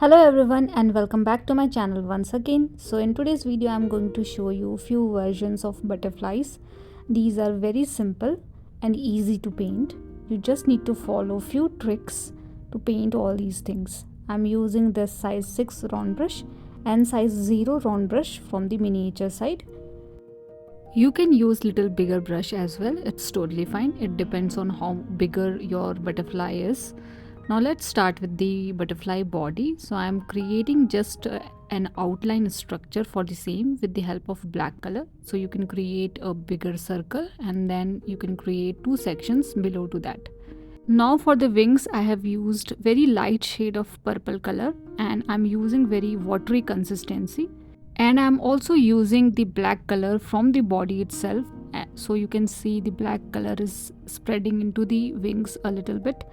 Hello everyone and welcome back to my channel once again. So in today's video I'm going to show you few versions of butterflies. These are very simple and easy to paint. You just need to follow few tricks to paint all these things. I'm using this size 6 round brush and size 0 round brush from the miniature side. You can use little bigger brush as well. It's totally fine. It depends on how bigger your butterfly is. Now let's start with the butterfly body. So I'm creating just an outline structure for the same with the help of black color. So you can create a bigger circle and then you can create two sections below to that. Now for the wings I have used very light shade of purple color and I'm using very watery consistency. And I'm also using the black color from the body itself. So you can see the black color is spreading into the wings a little bit.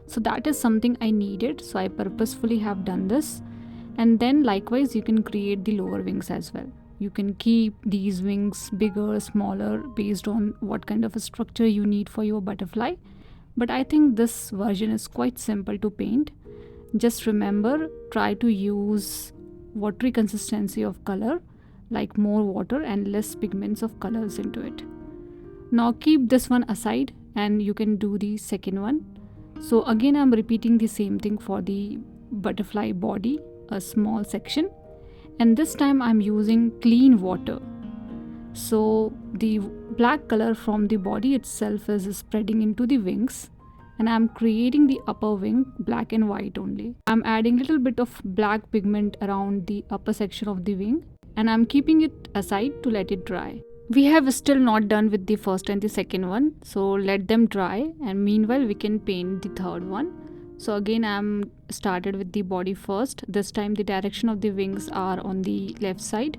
So that is something I needed, so I purposefully have done this. And then likewise you can create the lower wings as well. You can keep these wings bigger, smaller based on what kind of a structure you need for your butterfly. But I think this version is quite simple to paint. Just remember, try to use watery consistency of color, like more water and less pigments of colors into it. Now keep this one aside and you can do the second one. So again I'm repeating the same thing for the butterfly body, a small section, and this time I'm using clean water. So the black color from the body itself is spreading into the wings and I'm creating the upper wing black and white only. I'm adding little bit of black pigment around the upper section of the wing and I'm keeping it aside to let it dry. We have still not done with the first and the second one, so let them dry and meanwhile we can paint the third one. So again I'm started with the body first. This time the direction of the wings are on the left side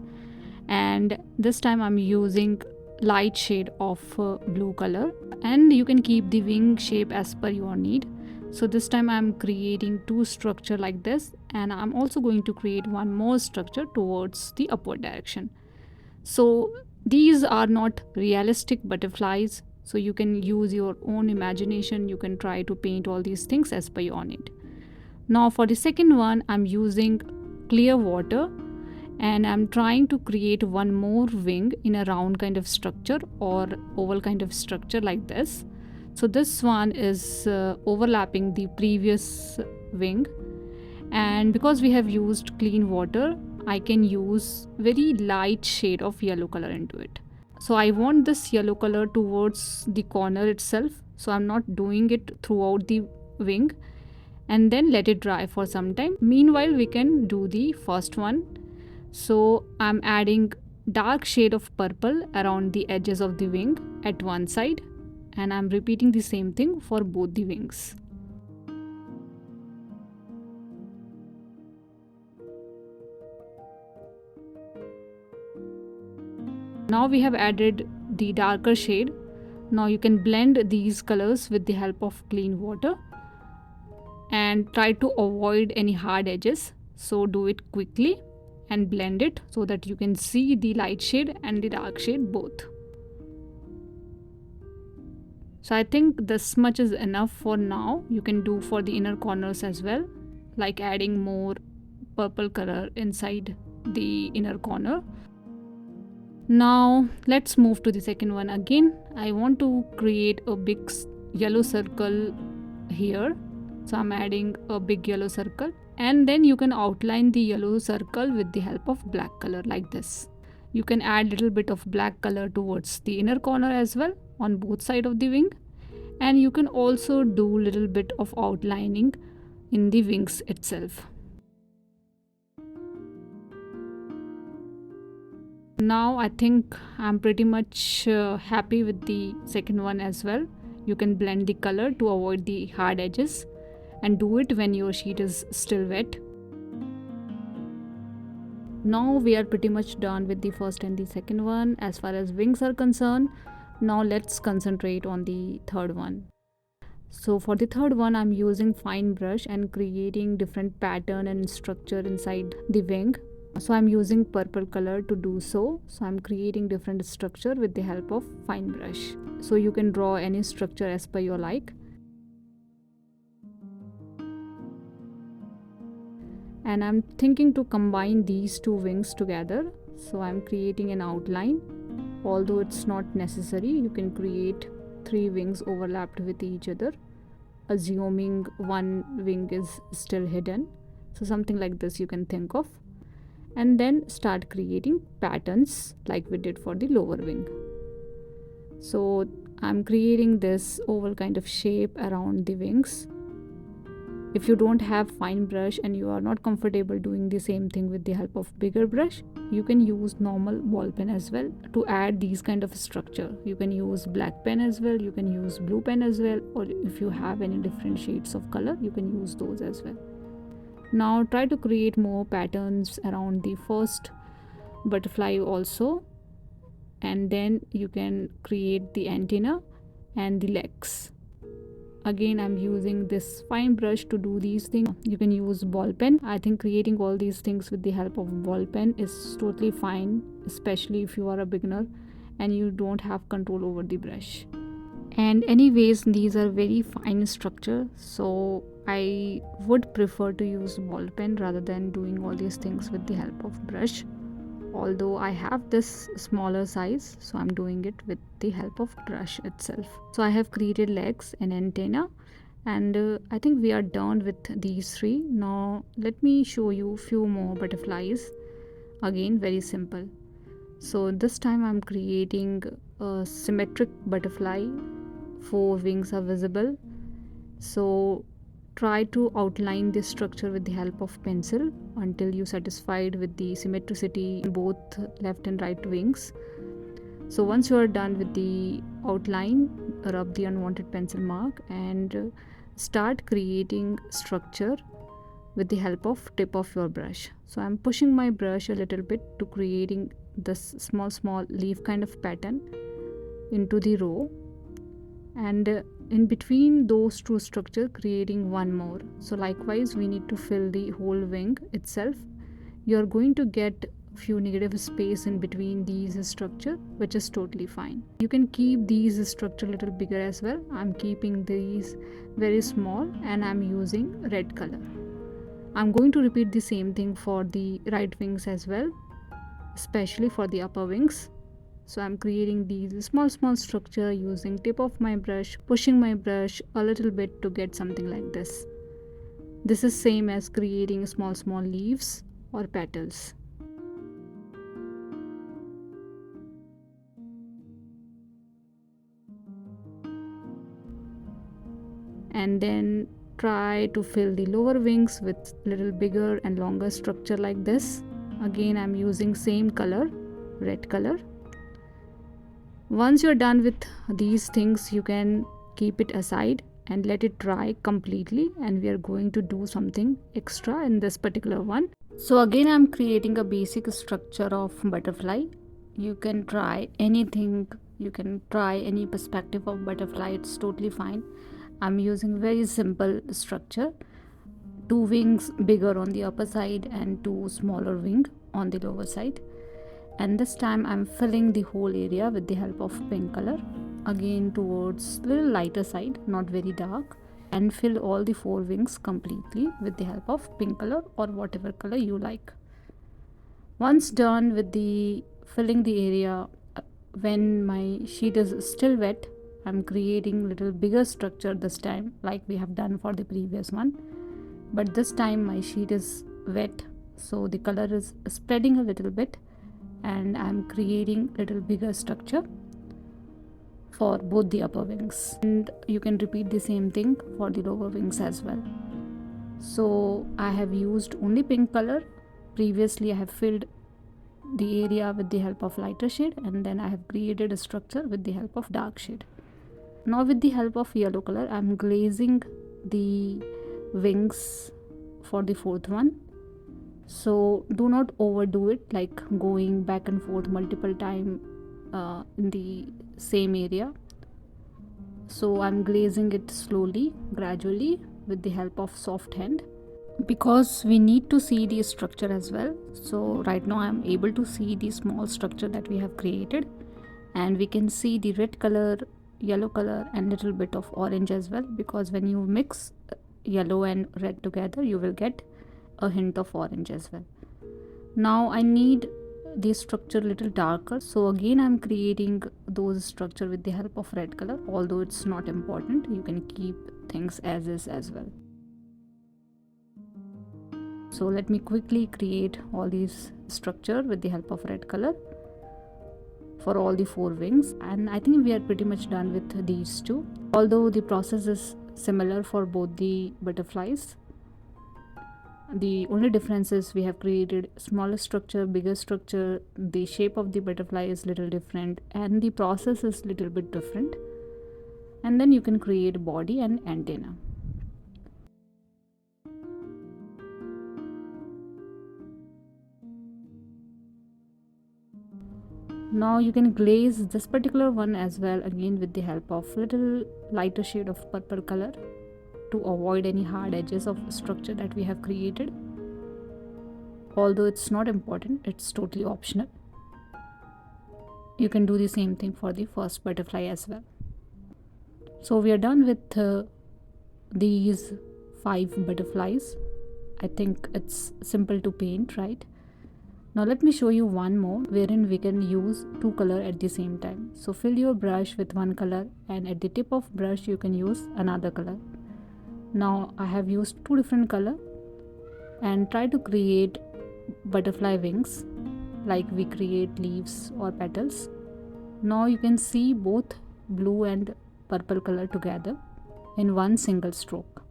and this time I'm using light shade of blue color and you can keep the wing shape as per your need. So this time I'm creating two structure like this and I'm also going to create one more structure towards the upward direction. So these are not realistic butterflies, so you can use your own imagination. You can try to paint all these things as per your need. Now for the second one I'm using clear water and I'm trying to create one more wing in a round kind of structure or oval kind of structure like this. So this one is overlapping the previous wing, and because we have used clean water I can use very light shade of yellow color into it. So I want this yellow color towards the corner itself, so I'm not doing it throughout the wing, and then let it dry for some time. Meanwhile we can do the first one. So I'm adding dark shade of purple around the edges of the wing at one side and I'm repeating the same thing for both the wings. Now we have added the darker shade. Now you can blend these colors with the help of clean water and try to avoid any hard edges. So do it quickly and blend it so that you can see the light shade and the dark shade both. So I think this much is enough for now. You can do for the inner corners as well, like adding more purple color inside the inner corner. Now let's move to the second one again. I want to create a big yellow circle here. So I'm adding a big yellow circle and then you can outline the yellow circle with the help of black color like this. You can add little bit of black color towards the inner corner as well on both sides of the wing, and you can also do little bit of outlining in the wings itself. Now I think I'm pretty much happy with the second one as well. You can blend the color to avoid the hard edges and do it when your sheet is still wet. Now we are pretty much done with the first and the second one as far as wings are concerned. Now let's concentrate on the third one. So for the third one I'm using fine brush and creating different pattern and structure inside the wing. So I'm using purple color to do so. So I'm creating different structure with the help of fine brush. So you can draw any structure as per your like. and I'm thinking to combine these two wings together. So I'm creating an outline. Although it's not necessary, you can create 3 wings overlapped with each other, assuming one wing is still hidden. So something like this you can think of, and then start creating patterns like we did for the lower wing. So I'm creating this oval kind of shape around the wings. If you don't have fine brush and you are not comfortable doing the same thing with the help of bigger brush, you can use normal ball pen as well to add these kind of structure. You can use black pen as well, you can use blue pen as well, or if you have any different shades of color, you can use those as well. Now try to create more patterns around the first butterfly also, and then you can create the antenna and the legs. Again, I'm using this fine brush to do these things. You can use ball pen. I think creating all these things with the help of ball pen is totally fine, especially if you are a beginner and you don't have control over the brush. And anyways, these are very fine structure, so I would prefer to use ball pen rather than doing all these things with the help of brush. Although I have this smaller size, so I'm doing it with the help of brush itself. So I have created legs and antenna, and I think we are done with these 3. Now let me show you few more butterflies. Again, very simple. So this time I'm creating a symmetric butterfly. 4 wings are visible. So try to outline this structure with the help of pencil until you satisfied with the symmetricity in both left and right wings. So once you are done with the outline, rub the unwanted pencil mark and start creating structure with the help of tip of your brush. So I'm pushing my brush a little bit to creating this small leaf kind of pattern into the row, and in between those two structures creating one more. So likewise we need to fill the whole wing itself. You're going to get few negative space in between these structure, which is totally fine. You can keep these structure a little bigger as well. I'm keeping these very small and I'm using red color. I'm going to repeat the same thing for the right wings as well, especially for the upper wings. So I'm creating these small structure using tip of my brush, pushing my brush a little bit to get something like this. This is same as creating small leaves or petals. And then try to fill the lower wings with little bigger and longer structure like this. Again, I'm using same color, red color. Once you're done with these things, you can keep it aside and let it dry completely, and we are going to do something extra in this particular one. So again, I'm creating a basic structure of butterfly. You can try anything, you can try any perspective of butterfly, it's totally fine. I'm using very simple structure, 2 wings bigger on the upper side and 2 smaller wing on the lower side. And this time I'm filling the whole area with the help of pink color, again towards little lighter side, not very dark, and fill all the 4 wings completely with the help of pink color or whatever color you like. Once done with the filling the area, when my sheet is still wet, I'm creating little bigger structure this time like we have done for the previous one, but this time my sheet is wet, so the color is spreading a little bit and I'm creating little bigger structure for both the upper wings, and you can repeat the same thing for the lower wings as well. So I have used only pink color. Previously I have filled the area with the help of lighter shade, and then I have created a structure with the help of dark shade. Now with the help of yellow color, I'm glazing the wings for the 4th one. So do not overdo it, like going back and forth multiple times in the same area. So I'm glazing it slowly, gradually with the help of soft hand, because we need to see the structure as well. So right now I'm able to see the small structure that we have created, and we can see the red color, yellow color and little bit of orange as well, because when you mix yellow and red together you will get a hint of orange as well. Now I need the structure a little darker, so again I'm creating those structure with the help of red color. Although it's not important, you can keep things as is as well. So let me quickly create all these structure with the help of red color for all the 4 wings, and I think we are pretty much done with these two. Although the process is similar for both the butterflies, the only difference is we have created smaller structure, bigger structure, the shape of the butterfly is little different, and the process is little bit different. And then you can create body and antenna. Now you can glaze this particular one as well, again with the help of little lighter shade of purple color to avoid any hard edges of structure that we have created. Although it's not important, it's totally optional. You can do the same thing for the first butterfly as well. So we are done with these 5 butterflies. I think it's simple to paint, right? Now let me show you one more wherein we can use 2 colors at the same time. So fill your brush with 1 color, and at the tip of brush you can use another color. Now I have used 2 different colors and try to create butterfly wings like we create leaves or petals. Now you can see both blue and purple color together in one single stroke.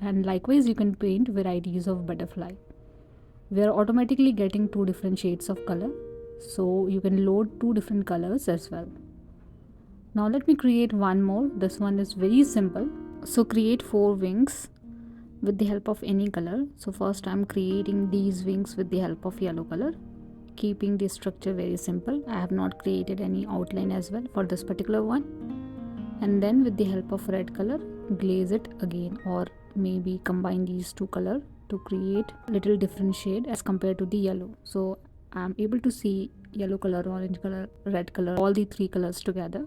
And likewise you can paint varieties of butterfly. We are automatically getting 2 different shades of color, so you can load 2 different colors as well. Now let me create one more. This one is very simple. So create 4 wings with the help of any color. So first I'm creating these wings with the help of yellow color, keeping the structure very simple. I have not created any outline as well for this particular one. And then with the help of red color, glaze it again, or maybe combine these 2 colors to create little different shade as compared to the yellow. So I'm able to see yellow color, orange color, red color, all the 3 colors together.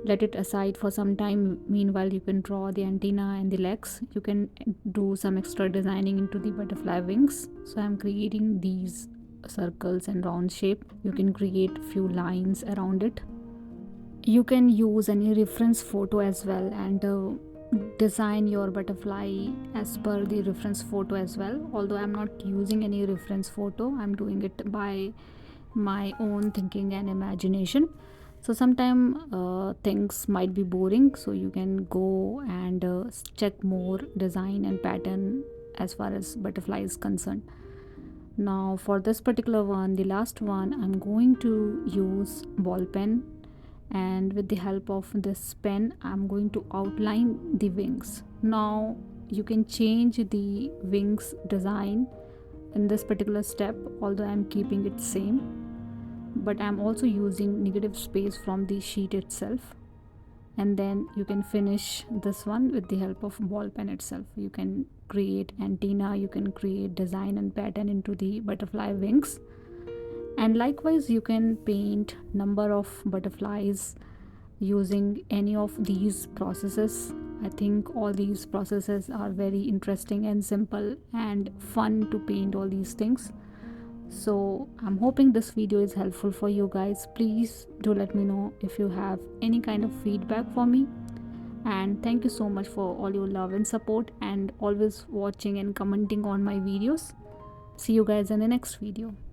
Let it aside for some time. Meanwhile you can draw the antenna and the legs. You can do some extra designing into the butterfly wings. So I'm creating these circles and round shape. You can create few lines around it. You can use any reference photo as well and design your butterfly as per the reference photo as well. Although I'm not using any reference photo, I'm doing it by my own thinking and imagination. So sometimes things might be boring, so you can go and check more design and pattern as far as butterfly is concerned. Now for this particular one, the last one, I'm going to use ball pen, and with the help of this pen I'm going to outline the wings. Now you can change the wings design in this particular step, although I'm keeping it same, but I'm also using negative space from the sheet itself. And then you can finish this one with the help of ball pen itself. You can create antenna, you can create design and pattern into the butterfly wings. And likewise you can paint number of butterflies using any of these processes. I think all these processes are very interesting and simple and fun to paint all these things. So I'm hoping this video is helpful for you guys. Please do let me know if you have any kind of feedback for me. And thank you so much for all your love and support, and always watching and commenting on my videos. See you guys in the next video.